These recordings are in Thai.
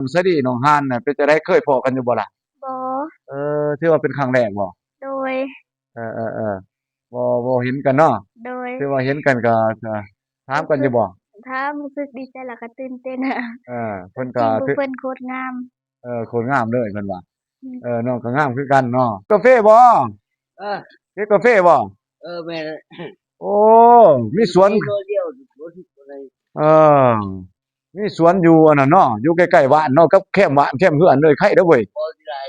สวัสดีน้องฮานน่ะเป็นจั่งใดเคยพ้อกันอยู่บ่ล่ะบ่ถือว่าเป็นครั้งแรกบ่โดยเออๆบ่เห็นกันเนาะโดยถือว่าเห็นกันก็ถามรู้สึกกันอยู่บ่ถ้ารู้สึกดีใจแล้วก็ตื่นเต้นอะเพิ่นก็ตัวจริงผู้เพิ่นโคตรงามคนงามเลยเพิ่นว่าอืมน้องก็งามคือกันเนาะกาแฟบ่เออเฮ็ดกาแฟบ่แม่นโอ้มีสวนมีตัวเดียวบ่สิอะไรเออมีสวนอยู่อันนั้นเนาะอยู่ใกล้ๆบ้านเนาะกับแคมบ้านแคมเฮือนเลยไคเด้อเว้ยบ่สิได้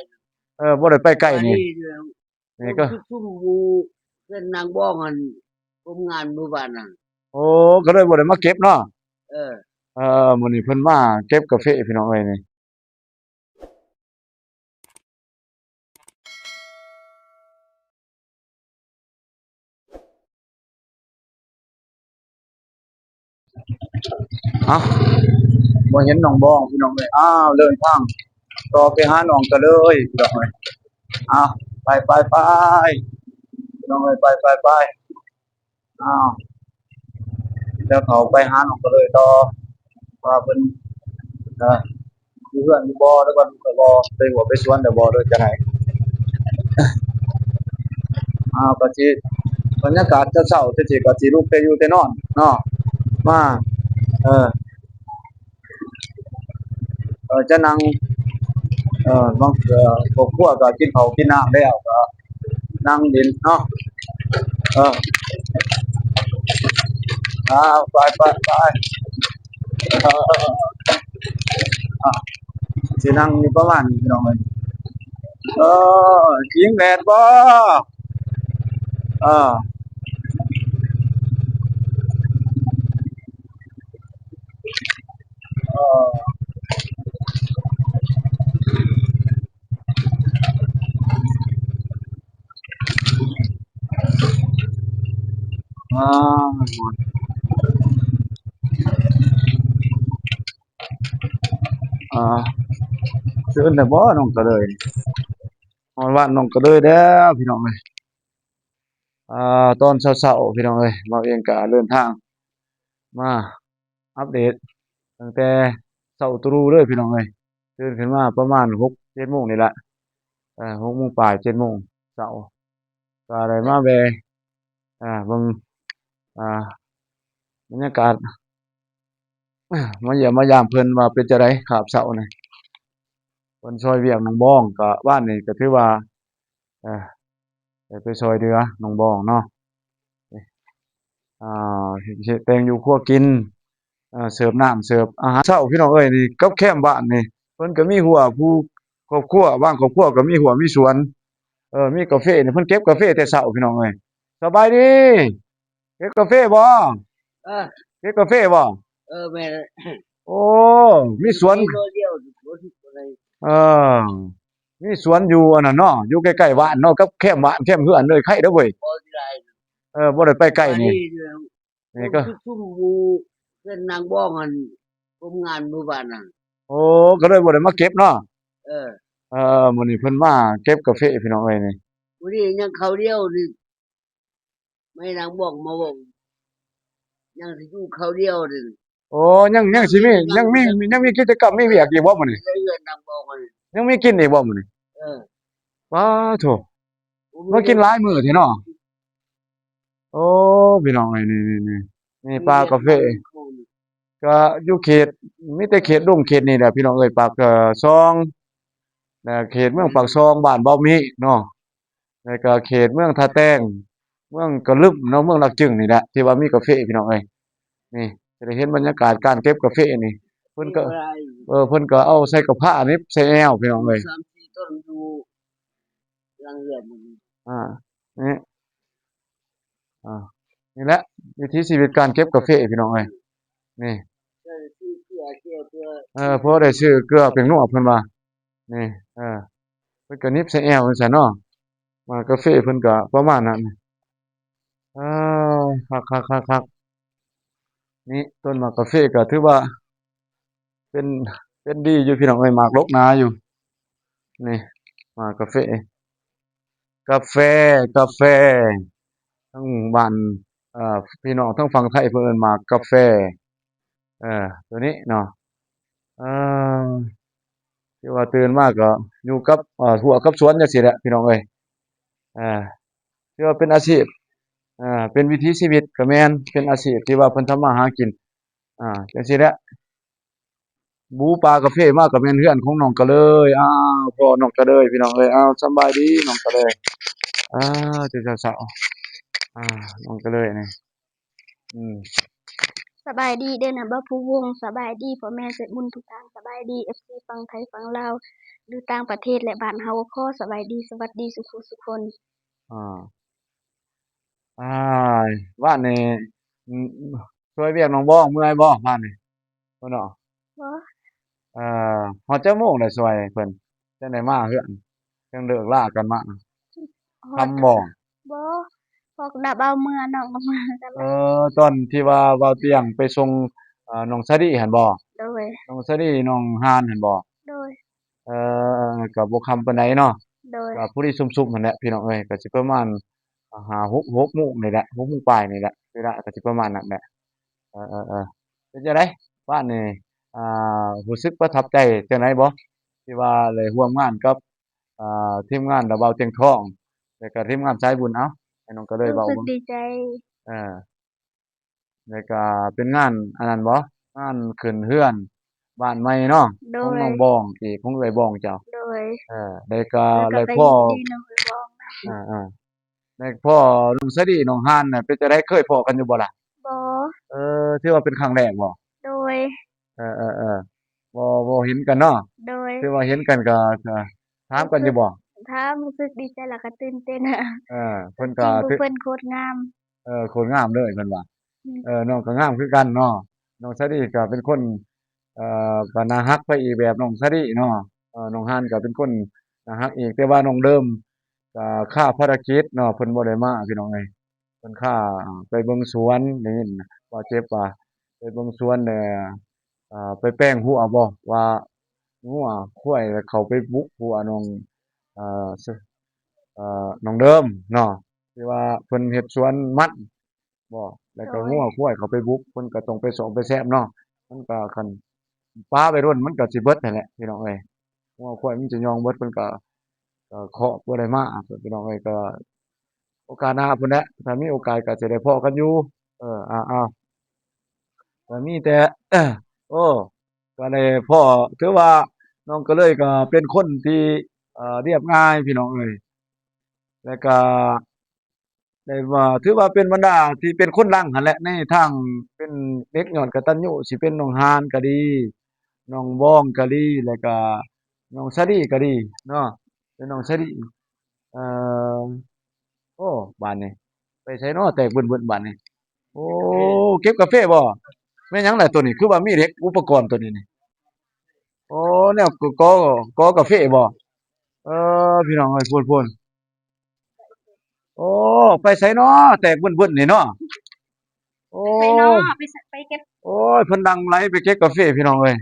บ่ได้ไปใกล้นี่ว่านี่นี่ก็ซุ่มหมู่เพิ่นนางบ้องหั่นกรมงานหมู่บ้านนั่นโอ้ก็เลยบ่ได้มาเก็บเนาะเออมื้อนี้เพิ่นมาเก็บกาแฟพี่น้องเอ้ยนี่เอ้าบ่เห็นน้องบ้องพี่น้องเอ้ยอ้าวเดินทางต่อไปหาน้องก็เลยพี่น้องเอ้ยอ้าวไปพี่น้องเอ้ยไปอ้าวเดี๋ยวเขาไปหาน้องก็เลยต่อว่าเพิ่นเอ่ออยู่เฮือนอยู่บ่หรือว่าอยู่ก็บ่ไปหัวไปสวนเดี๋ยวบ่เด้อจังได๋ก็สิบรรยากาศเช้าๆที่สิก็สิลุกแต่อยู่แต่นอนเนาะมาเออจะนั่งบางครอบครัวก็กินข้าวกินน้ำแล้วก็นั่งเล่นเนาะเออไปเอออาสินั่งอยู่ประมาณนี้พี่น้องเอ้ยเออิงแดดบ่เออเอออาอ่าตื่นแล้วบ่น้องก็เลยฮอดบ้านน้องก็เลยแล้วพี่น้องเอ้ยตอนเช้าๆพี่น้องเอ้ยบ่าวเองก็เดินทางมาอัปเดตตั้งแต่เช้าตรู่เลยพี่น้องเอ้ยตื่นขึ้นมาประมาณ6-7โมงนี่แหละ6โมงปลาย7โมงเช้าก็ได้มาแวะเบิ่งอ่าบรรยากาศมาเยี่ยมมายามเพิ่นว่าเป็นจั่งใดคาบเช้านี่เพิ่นช่วยเวียกน้องบ้องก็บ้านนี้ก็ถือว่าเอ่อได้ไปช่วยเหลือน้องบ้องเนาะเฮ็ดแต่งอยู่ครัวกินเสิร์ฟน้ำเสิร์ฟอาหารเช้าพี่น้องเอ้ยนี่กับแคมป์บ้านนี่เพิ่นก็มีหัวผู้ครอบครัวบางครอบครัวก็มีหัวมีสวนมีกาแฟนี่เพิ่นเก็บกาแฟแต่เช้าพี่น้องเอ้ยสบายดีเก็บกาแฟบ่เออเก็บกาแฟบ่แม่นโอ้มีสวนมีตัวเดียวบ่สิอะไรเออมีสวนอยู่อันนั้นเนาะอยู่ใกล้ๆบ้านเนาะกับแคมป์บ้านแคมป์เฮือนเลยไคเด้อเว้ยบ่สิได้บ่ได้ไปใกล้ว่านี่นี่นี่ก็ซุ่มหมู่เพิ่นนางบ้องหั่นกรมงานหมู่บ้านนั่นโอ้ก็เลยบ่ได้มาเก็บเนาะเออมื้อนี้เพิ่นมาเก็บกาแฟพี่น้องเอ้ยนี่มื้อนี้ยังข้าวเดียวนี่ไม่นางบ้องมาบอกยังสิอยู่ข้าวเดียวนี่โอ้ยังสิมียังมีกิจกรรมมีเวียกอีกบ่มื้อนี้เรื่อยๆนางบ้องหั่นยังมีกินอีกบ่มื้อนี้เออว้าโธ่บ่มากินมีเรื่องหลายมื้อแท้เนาะโอ้พี่น้องเอ้ยนี่ๆๆนี่ปลากาแฟก็อยู่เขตมีแต่เขตดงเขตนี่แหละพี่น้องเอ้ยปากซองเขตเมืองปากซองบ้านเบามิเนาะแล้วก็เขตเมืองท่าแต้งเมืองกะลึบเนาะเมืองลักจึงนี่แหละที่ว่ามีกาแฟพี่น้องเอ้ยนี่จะได้เห็นบรรยากาศการเก็บกาแฟนี่เพิ่นก็มีบ่ได้เพิ่นก็เอาใส่กระพะนี่ใส่แอวพี่น้องเอ้ย3-4ต้นอยู่หลังเรือนนั่นอานี่อานี่แหละวิถีชีวิตการเก็บกาแฟพี่น้องเอ้ยนี่ก็ซื้อเสื้อเสื้อเพื่อพอได้ซื้อเกลือเป็นนัวเพิ่นว่านี่เพิ่นก็หนิบใส่แอวจั่งซั้นเนาะกาแฟเพิ่นก็ประมาณนั้นอาคักๆๆนี่ต้นหมากกาแฟก็ถือว่าเป็นเป็นดีอยู่พี่น้องเอ้ยหมากรกนาอยู่นี่หมากกาแฟกาแฟกาแฟทั้งบ้านพี่น้องทั้งฝั่งไทยเพิ่นเอิ้นหมากกาแฟตัวนี้เนาะเออ ก็ตื่นมาก็อยู่กับหัวกับสวนจังซี่แหละพี่น้องเอ้ยอ่าถือว่าเป็นอาชีพเป็นวิถีชีวิตก็แม่นเป็นอาชีพที่ว่าเพิ่นทำมาหากินจังซี่แหละบูปลากาเฟมาก็แม่นเรือนของน้องก็เลยอ้าวพ่อน้องก็เลยพี่น้องเอ้ยอ้าวสำบายดีน้องก็เลยอาแต่เช้าๆน้องก็เลยนี่อืม สบายดีเด้อนะบ่ผู้วงสบายดีพ่อแม่เสร็จบุญทุกท่านสบายดี FC ฝั่งไทยฝั่งลาวหรือต่างประเทศและบ้านเฮาขอสบายดีสวัสดีสุขุสุขคน อ่าอ้ายบ้านนี่อืมช่วยเวียกน้องบ่เมื่อยบ่บ้านนี่เพิ่นเนาะบ่เอ่ฮอดจักโมงได้ช่วยเพิ่นจังได้มาเฮือนจังเลิกลากันมาฮอดค่ำบ่บ่พอกน่ะเบาเมื่อน้องก็มากันแล้วตอนที่ว่าเว้าเตียงไปส่งน้องสะดิหั่นบ่โดยน้องสะดิน้องห่านหั่นบ่โดยก็บ่ค่ำปานใดเนาะโดยก็พอดีซุ่มๆนั่นแหละพี่น้องเอ้ยก็สิประมาณ5-6โมงนี่แหละ6โมงปลายนี่แหละเวลาก็สิประมาณนั้นแหละเออๆๆเป็นจังไดบ้านนี่อ่รู้สึกประทับใจจังไดบ่ที่ว่าได้ร่วมงานกับทีมงานดาวเบาเตียงทองแล้วก็ทีมงานสายบุญเอ้าให้น้องก็เลยรู้เว้าเบิ่งสึกดีใจเออแล้วก็เป็นงานอันนั้นบ่งานขึ้นเรือนบ้านใหม่เนาะโดของยน้องบ้องอีกของเอื้อยบ้องเจ้าโดยแล้วก็แล้วก็ได้พ้อไปยินดีนำเพิ่นบอกอาๆได้พ้อน้องสะดิน้องห่านน่ะเป็นจั่งใดเคยพ้อกันอยู่บ่ล่ะบ่ถือว่าเป็นครั้งแรกบ่โดยเออๆๆบ่เห็นกันเนาะโดยถือว่าเห็นกันก็ถามรู้สึกกันอยู่บ่ถ้ารู้สึกดีใจแล้วก็ตื่นเต้น เพิ่นก็จริงผู้ถือ เพิ่นโคตรงามคนงามเลยเพิ่นว่าอืมน้องก็งามคือกันเนาะน้องสะดิก็เป็นคนก็น่ารักไปอีกแบบน้องสะดิเนาะน้องฮั่นก็เป็นคนน่ารักอีกแต่ว่าน้องเดิมก็ค่าภารกิจเนาะเพิ่นบ่ได้มาพี่น้องเอ้ยเพิ่นค่าไปเบิ่งสวนได้ยินว่าเจ็บว่าไปเบิ่งสวนไปแป้งหัวบ่ว่างัวควายเข้าไปบุกหัวน้องอ่าซน้องเดิมเนาะที่ว่าเพิ่นเฮ็ดสวนมันบ่แล้วโดก็ยงัวควายเขาไปบุกเพิ่นก็ต้องไปส่องไปแซมเนาะมันก็คันปลาไปโดนมันก็สิเบิดนั่นแหละพี่น้องเอ้ยงัวควายมันจะย่องเบิดเพิ่นก็เคาะบ่ได้มาพี่น้องเอ้ยก็โอกาสหน้าพุ่นแหละถ้ามีโอกาสก็สิได้พ้อกันอยู่อ้าวๆก็มีแต่โอ้ก็ได้พ้อถือว่าน้องก็เลยก็เป็นคนที่เรียบง่ายพี่น้องเอ้ยแล้วก็ ได้ว่าถือว่าเป็นบรรดาที่เป็นคนดังหั้นแหละในทางเป็นเด็กน้อยกตัญญูสิเป็นน้องฮานก็ดีน้องบ้องก็ดีแล้วก็น้องสะดี้ก็ดีเนาะเป็นน้องสะดี้เอ่อโอ้บ้านนี้ไปไสน้อแตกบึนๆบ้านนี้โอ้เก็บกาแฟบ่แม่นหยังล่ะตัวนี้คือว่ามีเหล็กอุปกรณ์ตัวนี้นี่โอ้แนวกาแฟบ่เอพี่น้องเอ้ยพูนๆโอ้ไปไสน้อแตกบึนๆนี่เนาะ โอ้ไปเนาะไปเก็บโอ้ยเพิ่นดังไลไปเก็บกาแฟพี่น้องเอ้ย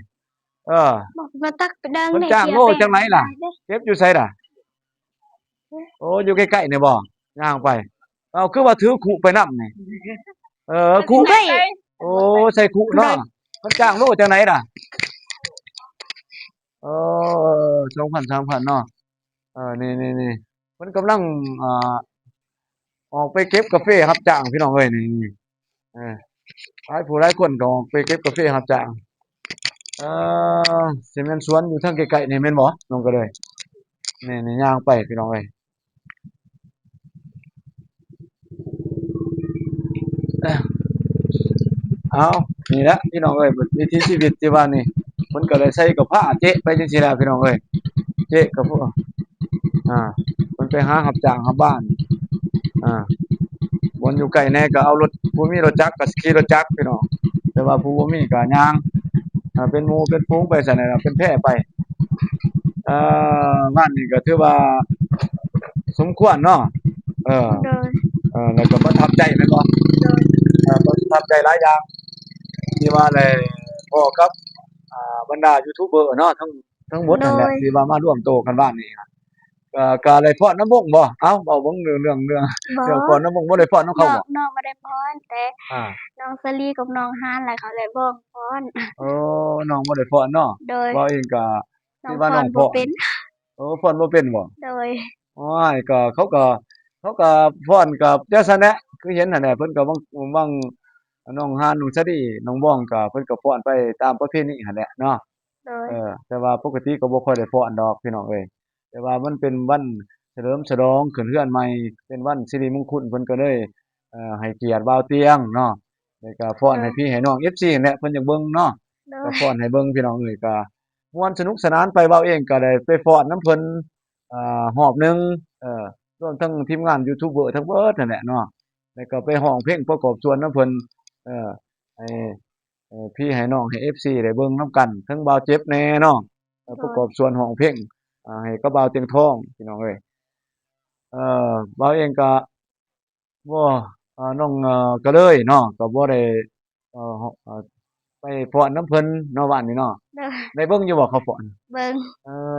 เออบอกมาตักไปดังเพิ่นในจ้างโลเสียแป้งจังไหนล่ะหลายเด้อเก็บอยู่ไสล่ะโอ้อยู่ใกล้ๆนี่บ่ย่างไปอ้าวคือว่าถือคุไปนำนี่คุได้โอ้ใส่คุได้เนาะเพิ่นจ้างโลจังไหนล่ะเอ2,000 3,000เนาะนี่ๆๆเพิ่นกำลังอ่าออกไปเก็บกาแฟรับจ้างพี่น้องเอ้ยนี่เออหลายผู้หลายคนก็ออกไปเก็บกาแฟรับจ้างเอสิแม่นสวนอยู่ทางไกลๆนี่แม่นบ่น้องก็เลย นี่ย่างไปพี่น้องเอ้ยเอ้อเอานี่แหละพี่น้องเอ้ยวิถีชีวิตที่ว่านี่เพิ่นก็เลยใส่กับผ้าเจ๊ไปจังซี่แหละพี่น้องเอ้ยเจ๊กับพวกเพิ่นไปหารับจ้างหาบ้านอ่าบ่อนอยู่ใกล้แหน่ก็เอารถผู้มีรถจักรก็สิขี่รถจักรพี่น้องแต่ว่าผู้บ่มีก็ย่างเป็นหมู่เป็นฝูงไปซั้นน่ะเป็นแพร่ไปอ่บ้านนี้ก็ถือว่าสมควรเนาะเออโดยแล้วก็ประทับใจแม่นบ่ โดยประทับใจหลายอย่างที่ว่าได้พ้อกับบรรดายูทูบเบอร์เนาะทั้งหมดโดนั่นแหละยที่ว่ามาร่วมโตกันบ้านนี้ก็ได้ฟ้อนนำวงบ่เอ้าเว้าเบิ่งบ่เรื่องฟ้อนนำวงบ่ได้ฟ้อนนำเขาบ่น้องบ่ได้ฟ้อนแต่อาน้องสลีกับน้องฮานแหละเขาได้บอกฟ้อน โอ้น้องบ่ได้ฟ้อนเนาะโดยเว้าเองก็ น้อที่งว่าน้องฟ้อน ฟ้อนบ่เป็น ฟ้อนบ่เป็นบ่ โดย โอ้ยก็เขาก็ฟ้อนก็จังซั่นแหละคือเห็นนั่นแหละเพิ่นก็บางน้องฮานน้องสะดี้น้องบ้องก็เพิ่นก็ฟ้อนไปตามประเพณีหั่นแหละเนาะ โดยแต่ว่าปกติก็บ่ค่อยได้ฟ้อนดอกพี่น้องเอ้ยแต่ว่ามันเป็นวันเฉลิมฉลองขึ้นเรือนใหม่เป็นวันสิริมงคลเพิ่นก็เลยให้เกียรติบ่าวเตียงเนาะแล้วก็ฟ้อนให้พี่ให้น้อง FC นั่นแหละเพิ่นอยากเบิ่งเนาะ โดยก็ฟ้อนให้เบิ่งพี่น้องเอ้ยก็ม่วนสนุกสนานไปเว้าเองก็ได้ไปฟ้อนนำเพิ่นรอบหนึ่งเอ่อรวมทั้งทีมงานยูทูบเบอร์ทั้งเบิดนั่นแหละเนาะแล้วก็ไปร้องเพลงประกอบส่วนนำเพิ่นเอ่อให้พี่ให้น้องให้ FC ได้เบิ่งนำกันทั้งบ่าวเจ็บแหน่เนาะโดประกยอบส่วนร้องเพลงให้กับบ่าวเตียงทองพี่น้องเอ้ยเอ่บ่าวเองก็บ่น้องก็เลยเนาะก็บ่ได้เอ่อไปฟ้อนนำเพิ่นเนาะบ้านนี้เนาะ โดย ได้เบิ่งอยู่บ่เขาฟ้อนเบิ่ง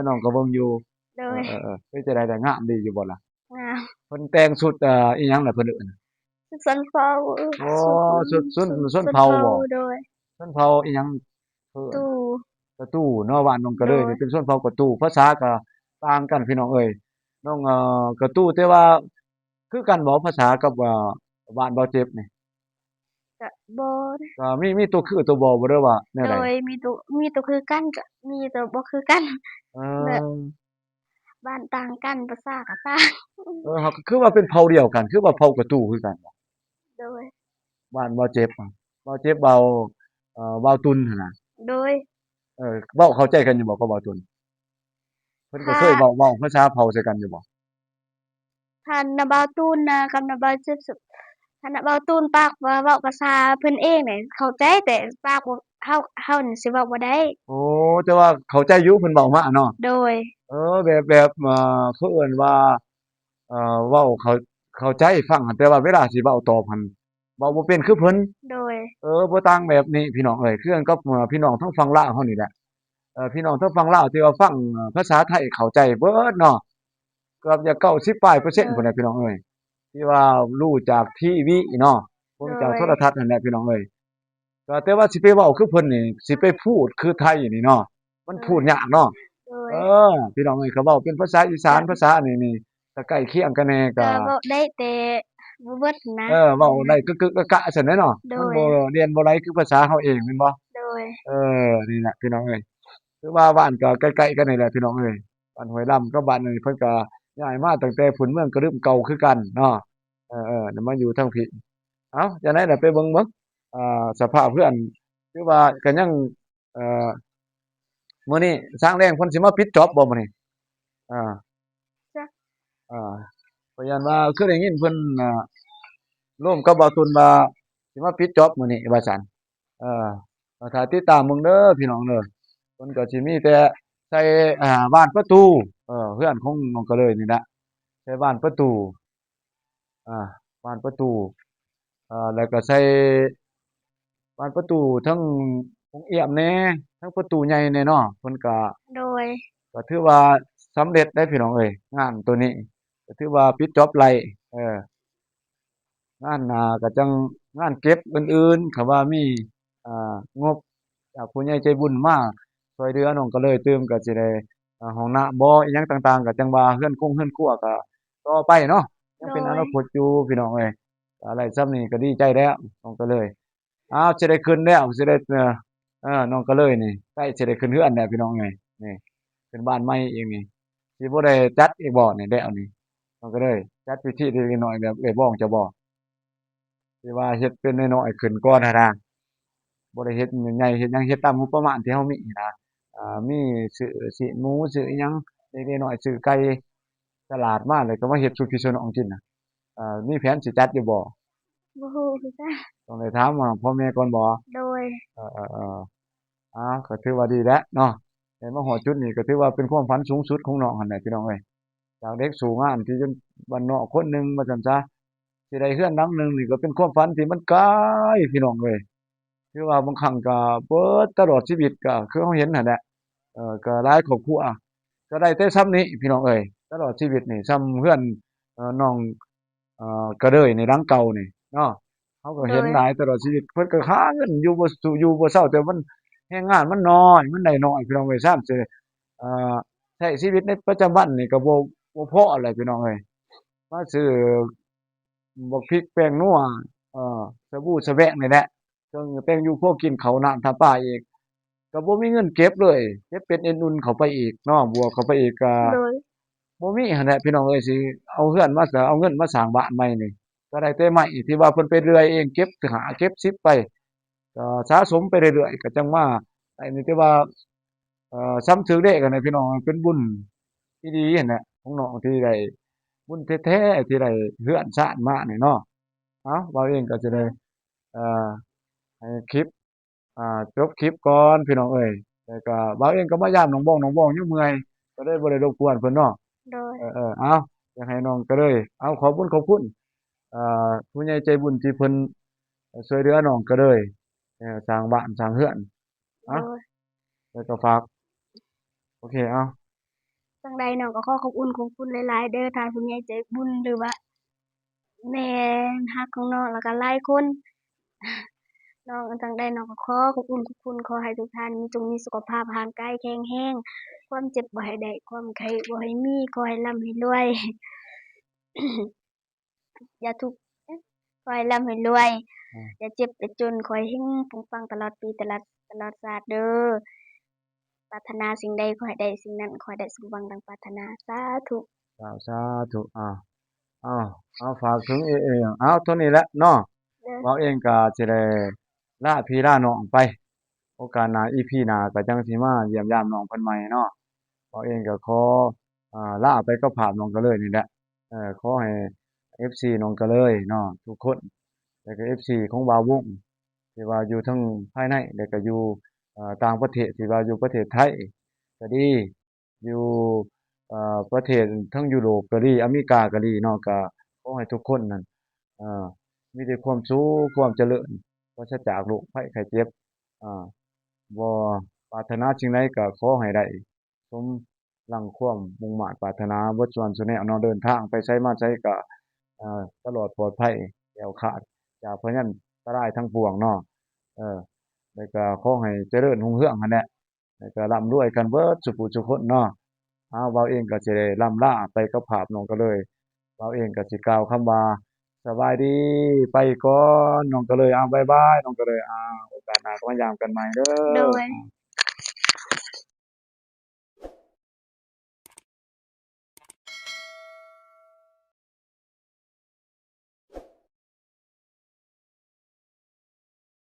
น้องก็เบิ่งอยู่โดเยคือจั่งใดแต่งามดีอยู่บ่ล่ะงามเพิ่นแต่งชุดอิหยังล่ะเพิ่นเอิ้นสันเฝ้าอ๋อสุดชนเผ่าเฝ้าบ่โดยชนเผ่าอิหยังเพิ่นตู้กระตู้เนาะบ้านน้องก็โดเลยยนี่เป็นชนเผ่ากระตู้ภาษาก็ต่างกันพี่น้องเอ้ยน้องกระตู้แต่ว่าคือกันบ่ภาษากับบ้านเบาเจ็บนี่ก็บ่ก็มีตัวคือตัวบ่บ่เด้อว่าแนวโดใดยมีตัวคือกันก็มีตัวบ่คือกันเอแบบอบ้านต่างกันภาษาก็ต่าง เขาก็คือว่าเป็นเผ่าเดียวกันคือว่าเผ่ากระตู้คือกัน โดยบ้านบ่เจ็บบ่เจ็บเบาตุนหั่นน่ะโดยเว้าเข้าใจกันอยู่บ่กับเบาตุนเพิ่นก็ถ้าเคยเว้าภาษาเผ่าใส่กันอยู่บ่ถ้านาบาวตูนนะกับนาบาวซึบซึบถ้านาบาวตูนปากว่าเว้าภาษาเพิ่นเองนี่เข้าใจแต่ปากบ่เฮานี่สิเว้าบ่ได้โอ้แต่ว่าเข้าใจอยู่เพิ่นเว้ามาเนาะโดยแบบเขาเอิ้นว่าเว้าเข้าใจฟังหั้นแต่ว่าเวลาสิเว้าตอบหั้นเว้าบ่เป็นคือเพิ่นโดยบ่ต่างแบบนี้พี่น้องเอ้ยคือกันกับพี่น้องทางฝั่งลาวเฮานี่แหละพี่น้องทางฝั่งลาวที่ว่าฟังภาษาไทยเข้าใจเบิดเนาะเกือบจะ90ปลายเปอร์โดเซ็นต์ยพุ่นน่ะพี่น้องเอ้ยที่ว่ารู้จากทีวีเนาะเบิ่โดงจากโทยรทัศน์นั่นแหละพี่น้องเอ้ยก็แต่ว่าสิไปเว้าคือเพิ่นนี่สิไปพูดคือไทยนี่เนาะมันโดพูดยยากเนาะโดเอยพี่น้องเอ้ยเขาเว้าเป็นภาษาอีสานภาก็ษาอันนี้ก็ใกล้เคียงกันแหน่ก็ก็เว้าได้แต่บ่เบิดนะเว้าได้กึกๆกะๆซั้นแหละเนาะโดมันยบ่เรียนบ่ไหลคือภาษาเฮาเองแม่นบ่โดยเอนี่แหละพี่น้องเอ้ยคือว่าบ้านก็ใกล้ๆกันนี่แหละพี่น้องเอ้ยบ้านห้วยลำกับบ้านนี้เพิ่นก็ย้ายมาตั้งแต่พุ่นเมืองกระดึมเก่าคือกันเนาะเดี๋ยวมาอยู่ทางพี่เอ้าจังได๋ล่ะไปเบิ่งสภาพเพื่อนคือว่าก็ยังเอ่อมื้อนี้สร้างแรงเพิ่นสิมาปิดจ็อบบ่มื้อนี้อาจักอาก็ย้านว่าคือได้ยินเพิ่นร่วมกับเบาตุนว่าสิมาปิดจ็อบมื้อนี้ว่าซั่นเออก็ถ้าติดตามเบิ่งเด้อพี่น้องเด้อเพิ่นก็สิมีแต่ใส่บ้านประตูเรือนของน้องก็เลยนี่แหละใส่บ้านประตูอาบ้านประตูแล้วก็ใส่บ้านประตูทั้งวงเอี่ยมแหน่ทั้งประตูใหญ่แหน่เนาะเพิ่นโดยก็ถือว่าสำเร็จได้พี่น้องเอ้ยงานตัวนี้ก็ถือว่าปิดจ็อบไลเอองานก็จังงานเก็บอื่นๆถ้าว่ามีงบจากผู้ใหญ่ใจบุญมาช่วยเหลือน้องก็เลยตื่มก็สิได้ห้องน้ำบ่อิหยังต่างๆก็จังว่าเรือนครัวก็ต่อไปเนาะยังโดเป็นอยนาคตอยู่พี่น้องเอ้ยอะไรส่ำนี้ก็ดีใจแล้วน้องก็เลยอ้าวสิได้ขึ้นแล้วสิได้น้องก็เลยนี่ใกล้สิได้ขึ้นเรือนแล้วพี่น้องเอ้ยนี่ขึ้นบ้านใหม่อีกนี่สิบ่ได้จัดอีกบ่นี่แล้วนี่น้องก็เลยจัดพิธีเล็กๆน้อยๆแบบเอ้ยบ้องจะบ่ที่ว่าเฮ็ดเป็นน้อยๆขึ้นก่อนหั้นนะ บ่ได้เฮ็ดใหญ่ๆเฮ็ดหยังเฮ็ดตามงบประมาณที่เฮามีนะมีซื้อสินหมูซื้ออิหยังเล็กๆน้อยๆซื้อไก่ตลาดมาแล้วก็มาเฮ็ดสู่พี่สู่น้องกินน่ะมีแผนสิจัดอยู่บ่บ่ฮู้คือกันต้องได้ถามพ่อแม่ก่อนบ่โดยเออๆๆก็ถือว่าดีแล้วเนาะได้มาฮอดจุดนี้ก็ถือว่าเป็นความฝันสูงสุดของน้องหั่นแหละพี่น้องเอ้ยจากเด็กสู่งานที่จนบ้านนอกคนหนึ่งว่าซั่นซะสิได้เรือนหลังหนึ่งนี่ก็เป็นความฝันที่มันไกลพี่น้องเอ้ย คือว่าบางครั้งก็เบิดตลอดชีวิตก็คือเราเห็นนั่นแหละก็หลายครอบครัวก็ได้แต่ส่ำนี้พี่น้องเอ้ยตลอดชีวิตนี่ส่ำเรือนน้องกระเดยนี่หลังเก่านี่เนาะเราก็โดยเห็นหลายตลอดชีวิตเพิ่นก็หาเงินอยู่บ่เซาแต่มันแรงงานมันน้อยมันได้น้อยพี่น้องเอ้ยซ้ำสิ อ่าใช้ชีวิตในประจำวันนี่ก็บ่พอแหละพี่น้องเอ้ยมาซื้อบักพริกแป้งนัวเอ่อสบู่สะแบะนี่แหละเครื่องแต่งอยู่พวกกินข้าวน้ำท่าปลาอีกก็บ่มีเงินเก็บเลยเก็บเป็นเอ็นอุ่นเข้าไปอีกเนาะบวกเข้าไปอีกก็ โดยบ่มีหั้นแหละพี่น้องเอ้ยสิเอาเฮือนมาสเอาเงินมาสร้างบ้านใหม่นี่ก็ได้แต่ไม้ที่ว่าเพิ่นไปเรื่อยเองเก็บหาเก็บซิบไปก็สะสมไปเรื่อยๆก็จังมาไอ้นี่ที่ว่าซ้ำถึงเด้กันน่ะพี่น้องเป็นบุญที่ดีหั้นแหละของน้องที่ได้บุญแท้ๆที่ได้เฮือนชาติมานี่เนาะเอ้าเว้าเองก็จะได้เอ่อให้คลิปจบคลิปก่อนพี่น้องเอ้ยแล้วก็เว้าเองก็มายามน้องบ้องอยู่เมื่อยก็เลยบ่ได้รบกวนเพิ่นเนาะ โดยเอาอยากให้น้องก็เลยเอาขอบคุณผู้ใหญ่ใจบุญที่เพิ่นช่วยเหลือน้องก็เลยสร้างบ้านสร้างเรือนโดอะยแล้วก็ฝากโอเคเอาจั่งใดน้องก็ขอบคุณหลายๆเด้อทางผู้ใหญ่ใจบุญหรือว่าแม่ฮักของน้องแล้วก็หลายคนน้องจั่งใดน้องก็ขอบคุณขอให้ทุกท่านมีสุขภาพร่างกายแข็งแรงความเจ็บบ่ให้ได้ความไข้บ่ให้มีขอให้ร่ำให้รวย อย่าทุกข์ขอให้ร่ำให้รวยอย่าเจ็บอย่าจนขอให้เฮงปังๆตลอดปีตลอดชาติเด้อปรารถนาสิ่งใดขอให้ได้สิ่งนั้นขอให้ได้สมหวังดังปรารถนาสาธุสาธุอ้าวเอาฝากถึงเอเอาเท่านี้แหละเนาะเด้อเราเองก็สิได้ลาพี่ลาน้องไปโอกาสหน้า EP หน้าก็จังสิมาเยี่ยมยามน้องเพิ่นใหม่เนาะเราเองก็ขอลาไปกับภาพน้องก็เลยนี่แหละขอให้ FC น้องก็เลยเนาะทุกคนแล้วก็ FC ของบ่าววงที่ว่าอยู่ทั้งภายในแล้วก็อยู่ต่างประเทศที่ว่าอยู่ประเทศไทยก็ดีอยู่ประเทศทั้งยุโรปก็ดีอเมริกาก็ดีเนาะก็ขอให้ทุกคนนั่นเอ่อมีแต่ความสุขความเจริญปราศจากโรคภัยไข้เจ็บอ่าบ่ปรารถนาสิ่งใดก็ขอให้ได้สมดังความมุ่งมา่ปรารถนาเบิดส่วนซุแนวเนาะเดินทางไปไสมาไสก็ตลอดปลอดภัยแคล้วคลาดจากพยันตรายทั้งปวงเนาะเออแล้วก็ขอให้เจริญรุ่งเรืองหั้นแหละแล้วก็ร่ำรวยกันเบิดซุผู้ซุคนเนาะเว้าเองก็สิได้ร่ำลาไปกับภาพน้องก็เลยเว้าเองก็สิกล่าวคำว่าสบายดีไปก่อนน้องก็เลยบ๊ายบายน้องก็เลยโอกาสหน้าก็มายามกันใหม่เด้โดอย